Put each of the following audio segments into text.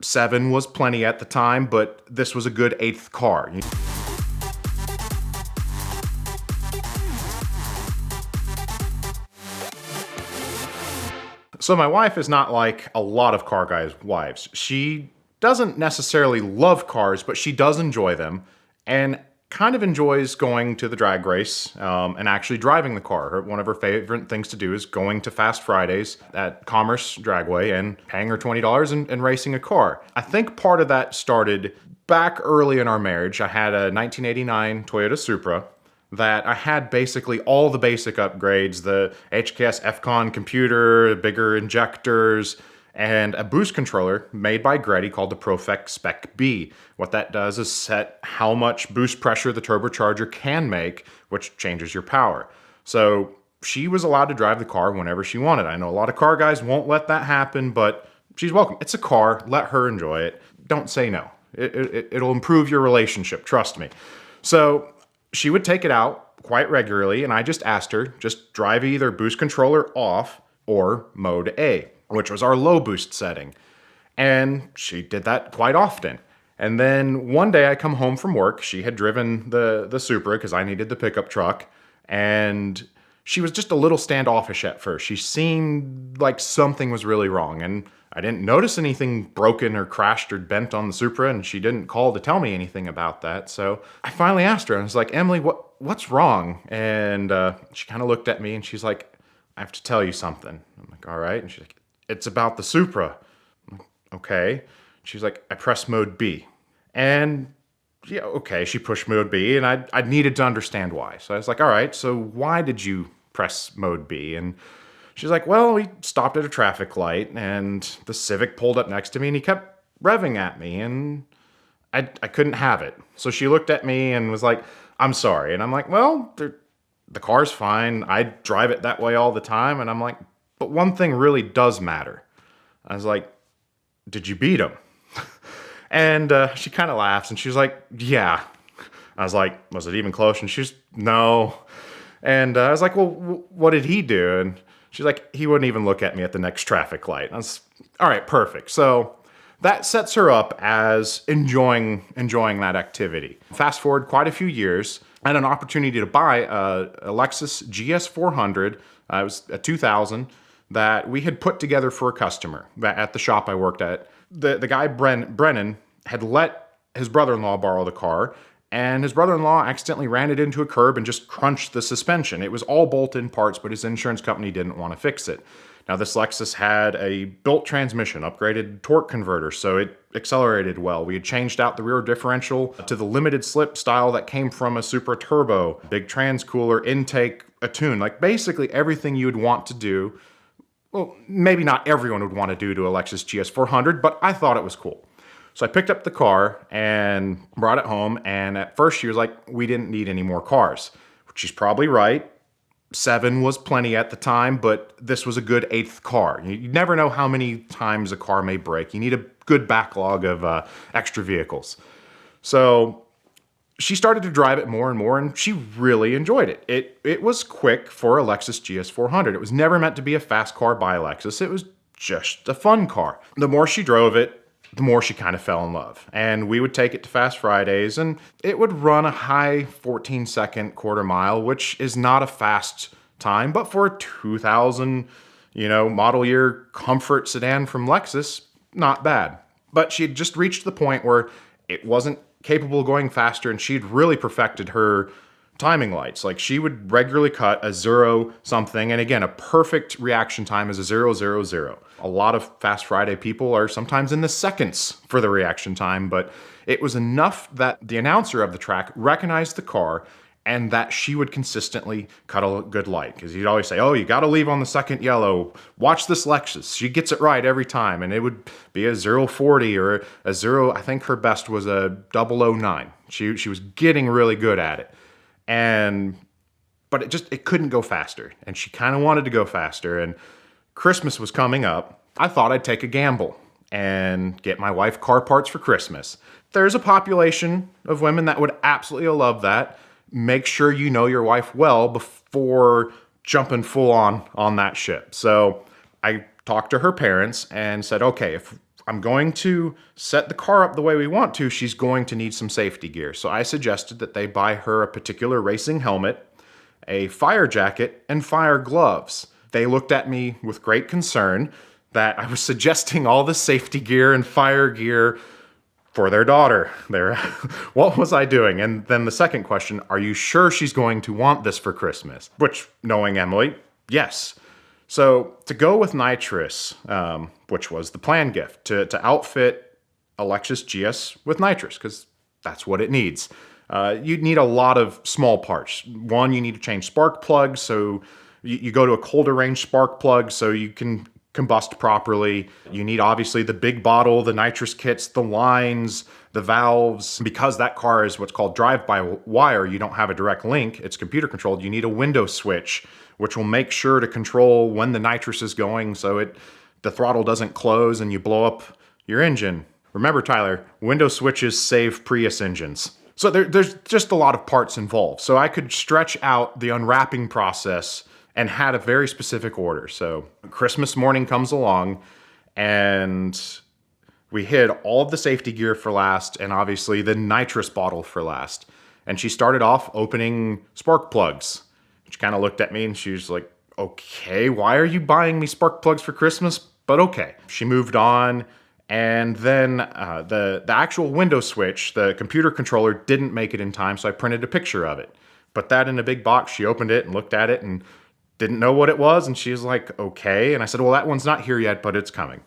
7 was plenty at the time, but this was a good 8th car. So my wife is not like a lot of car guys' wives. She doesn't necessarily love cars, but she does enjoy them and kind of enjoys going to the drag race and actually driving the car. One of her favorite things to do is going to Fast Fridays at Commerce Dragway and paying her $20 and racing a car. I think part of that started back early in our marriage. I had a 1989 Toyota Supra that I had basically all the basic upgrades, the HKS FCON computer, bigger injectors, and a boost controller made by Greddy called the Profect Spec B. What that does is set how much boost pressure the turbocharger can make, which changes your power. So she was allowed to drive the car whenever she wanted. I know a lot of car guys won't let that happen, but she's welcome. It's a car. Let her enjoy it. Don't say no. It'll improve your relationship. Trust me. So she would take it out quite regularly, and I just asked her, just drive either boost controller off or mode A, which was our low boost setting. And she did that quite often. And then one day I come home from work. She had driven the Supra because I needed the pickup truck. And she was just a little standoffish at first. She seemed like something was really wrong. And I didn't notice anything broken or crashed or bent on the Supra. And she didn't call to tell me anything about that. So I finally asked her. I was like, Emily, what's wrong? And she kind of looked at me and she's like, I have to tell you something. I'm like, all right. And she's like, it's about the Supra. I'm like, okay. She's like, I pressed mode B. And yeah, okay, she pushed mode B, and I needed to understand why. So I was like, all right, so why did you press mode B? And she's like, well, we stopped at a traffic light, and the Civic pulled up next to me, and he kept revving at me, and I couldn't have it. So she looked at me and was like, I'm sorry. And I'm like, well, the car's fine. I drive it that way all the time. And I'm like, but one thing really does matter. I was like, did you beat him? And she kind of laughs and she's like, yeah. I was like, was it even close? And she's, no. And I was like, well, what did he do? And she's like, he wouldn't even look at me at the next traffic light. I was, all right, perfect. So that sets her up as enjoying that activity. Fast forward quite a few years, I had an opportunity to buy a Lexus GS400. It was a 2000 that we had put together for a customer at the shop I worked at. The guy, Brennan, had let his brother-in-law borrow the car, and his brother-in-law accidentally ran it into a curb and just crunched the suspension. It was all bolt-in parts, but his insurance company didn't want to fix it. Now, this Lexus had a built transmission, upgraded torque converter, so it accelerated well. We had changed out the rear differential to the limited slip style that came from a Supra Turbo, big transcooler, intake, a tune, like basically everything you would want to do. Well, maybe not everyone would want to do to a Lexus GS400, but I thought it was cool. So I picked up the car and brought it home, and at first she was like, we didn't need any more cars, which she's probably right. 7 was plenty at the time, but this was a good 8th car. You never know how many times a car may break. You need a good backlog of extra vehicles. So she started to drive it more and more, and she really enjoyed it. It was quick for a Lexus GS400. It was never meant to be a fast car by Lexus. It was just a fun car. The more she drove it, the more she kind of fell in love. And we would take it to Fast Fridays, and it would run a high 14-second quarter mile, which is not a fast time, but for a 2000, model year comfort sedan from Lexus, not bad. But she had just reached the point where it wasn't capable of going faster, and she'd really perfected her timing lights. Like, she would regularly cut a 0 something, and again, a perfect reaction time is a 000. A lot of Fast Friday people are sometimes in the seconds for the reaction time, but it was enough that the announcer of the track recognized the car and that she would consistently cut a good light. Because he'd always say, oh, you got to leave on the second yellow. Watch this Lexus. She gets it right every time. And it would be a 040 or a 0, I think her best was a 009. She was getting really good at it. But it couldn't go faster. And she kind of wanted to go faster. And Christmas was coming up. I thought I'd take a gamble and get my wife car parts for Christmas. There's a population of women that would absolutely love that. Make sure you know your wife well before jumping full on that ship. So I talked to her parents and said, okay, if I'm going to set the car up the way we want to. She's going to need some safety gear. So I suggested that they buy her a particular racing helmet, a fire jacket, and fire gloves. They looked at me with great concern that I was suggesting all this safety gear and fire gear for their daughter. What was I doing? And then the second question, are you sure she's going to want this for Christmas? Which, knowing Emily, yes. So to go with nitrous, which was the plan gift, to outfit a Lexus GS with nitrous, because that's what it needs. You'd need a lot of small parts. One, you need to change spark plugs, so you go to a colder range spark plug so you can combust properly. You need obviously the big bottle, the nitrous kits, the lines, the valves. Because that car is what's called drive-by-wire, you don't have a direct link, it's computer controlled, you need a window switch, which will make sure to control when the nitrous is going so the throttle doesn't close and you blow up your engine. Remember, Tyler, window switches save Prius engines. So there's just a lot of parts involved. So I could stretch out the unwrapping process and had a very specific order. So Christmas morning comes along and we hid all of the safety gear for last and obviously the nitrous bottle for last. And she started off opening spark plugs. She kind of looked at me and she was like, okay, why are you buying me spark plugs for Christmas? But okay. She moved on. And then the actual window switch, the computer controller, didn't make it in time, so I printed a picture of it. Put that in a big box. She opened it and looked at it and didn't know what it was. And she was like, okay. And I said, well, that one's not here yet, but it's coming.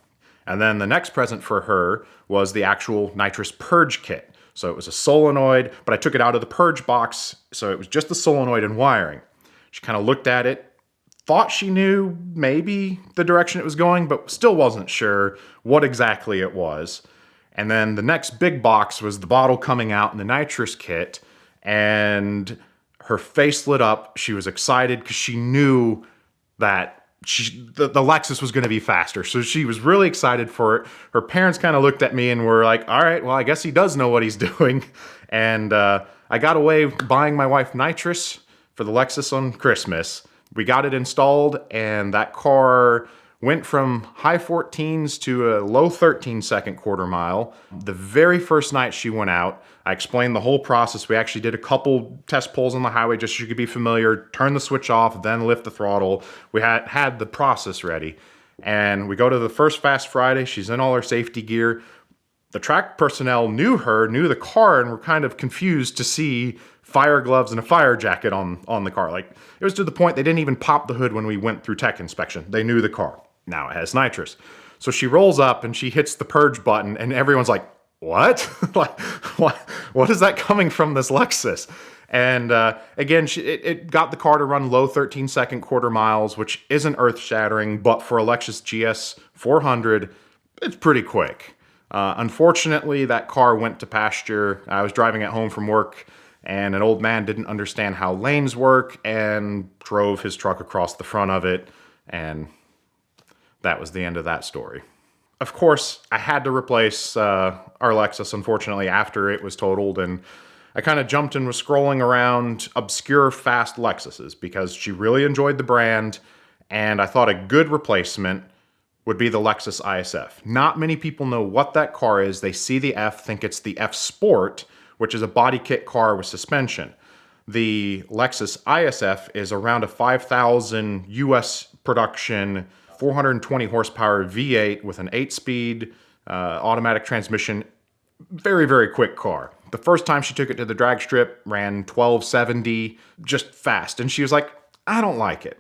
And then the next present for her was the actual nitrous purge kit. So it was a solenoid, but I took it out of the purge box, so it was just the solenoid and wiring. She kind of looked at it, thought she knew maybe the direction it was going, but still wasn't sure what exactly it was. And then the next big box was the bottle coming out in the nitrous kit, and her face lit up. She was excited because she knew that the Lexus was going to be faster. So she was really excited for it. Her parents kind of looked at me and were like, all right, well, I guess he does know what he's doing. And I got away buying my wife nitrous for the Lexus on Christmas. We got it installed, and that car went from high 14s to a low 13-second quarter mile. The very first night she went out, I explained the whole process. We actually did a couple test pulls on the highway just so you could be familiar, turn the switch off, then lift the throttle. We had the process ready. And we go to the first Fast Friday. She's in all her safety gear. The track personnel knew the car, and were kind of confused to see fire gloves and a fire jacket on the car. Like, it was to the point they didn't even pop the hood when we went through tech inspection. They knew the car. Now it has nitrous. So she rolls up and she hits the purge button, and everyone's like, what? Like, what is that coming from this Lexus? And again, it got the car to run low 13-second quarter miles, which isn't earth-shattering, but for a Lexus GS 400, it's pretty quick. Unfortunately, that car went to pasture. I was driving it home from work, and an old man didn't understand how lanes work and drove his truck across the front of it, and that was the end of that story. Of course, I had to replace our Lexus, unfortunately, after it was totaled, and I kind of jumped and was scrolling around obscure fast Lexuses because she really enjoyed the brand, and I thought a good replacement would be the Lexus ISF. Not many people know what that car is. They see the F, think it's the F Sport, which is a body kit car with suspension. The Lexus ISF is around a 5,000 US production, 420 horsepower V8 with an 8-speed automatic transmission. Very, very quick car. The first time she took it to the drag strip, ran 1270, just fast. And she was like, I don't like it.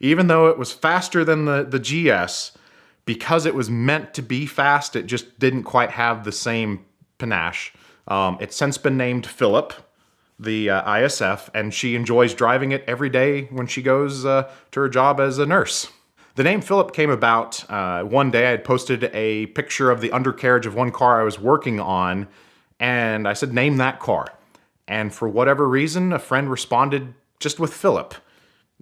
Even though it was faster than the GS, because it was meant to be fast, it just didn't quite have the same panache. It's since been named Phillip, the ISF, and she enjoys driving it every day when she goes to her job as a nurse. The name Phillip came about one day. I had posted a picture of the undercarriage of one car I was working on, and I said, name that car. And for whatever reason, a friend responded just with Phillip.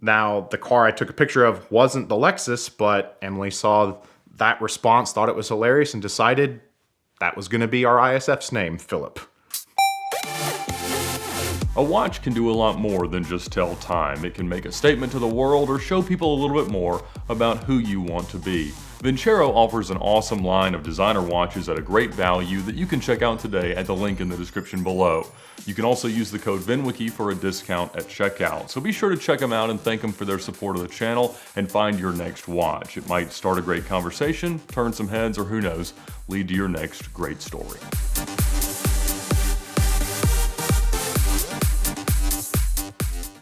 Now, the car I took a picture of wasn't the Lexus, but Emily saw that response, thought it was hilarious, and decided that was going to be our ISF's name, Phillip. A watch can do a lot more than just tell time. It can make a statement to the world or show people a little bit more about who you want to be. Vincero offers an awesome line of designer watches at a great value that you can check out today at the link in the description below. You can also use the code VINwiki for a discount at checkout, so be sure to check them out and thank them for their support of the channel and find your next watch. It might start a great conversation, turn some heads, or who knows, lead to your next great story.